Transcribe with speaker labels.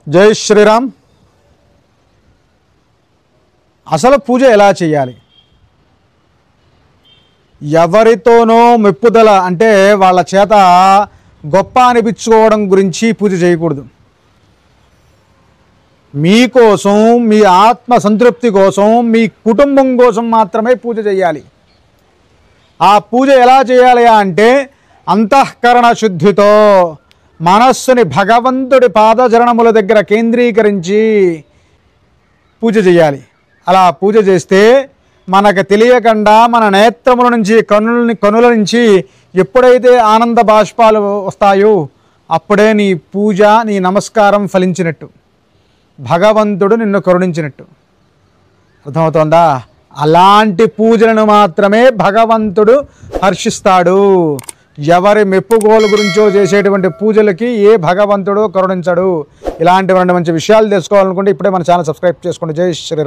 Speaker 1: జై శ్రీరామ్. అసలు పూజ ఎలా చేయాలి? ఎవరితోనో మెప్పుదల అంటే వాళ్ళ చేత గొప్ప అనిపించుకోవడం గురించి పూజ చేయకూడదు. మీకోసం, మీ ఆత్మ సంతృప్తి కోసం, మీ కుటుంబం కోసం మాత్రమే పూజ చేయాలి. ఆ పూజ ఎలా చేయాలి అంటే అంతఃకరణ శుద్ధితో మనస్సుని భగవంతుడి పాదచరణముల దగ్గర కేంద్రీకరించి పూజ చేయాలి. అలా పూజ చేస్తే మనకు తెలియకుండా మన నేత్రముల నుంచి కనుల నుంచి ఎప్పుడైతే ఆనంద బాష్పాలు వస్తాయో అప్పుడే నీ పూజ, నీ నమస్కారం ఫలించినట్టు, భగవంతుడు నిన్ను కరుణించినట్టు. అర్థమవుతోందా? అలాంటి పూజలను మాత్రమే భగవంతుడు హర్షిస్తాడు. ఎవరి మెప్పుగోలు గురించో చేసేటువంటి పూజలకి ఏ భగవంతుడు కరుణించడు. ఇలాంటి మంచి విషయాలు తెలుసుకోవాలనుకుంటే ఇప్పుడే మన ఛానల్ సబ్స్క్రైబ్ చేసుకోండి. జై శ్రీరామ్.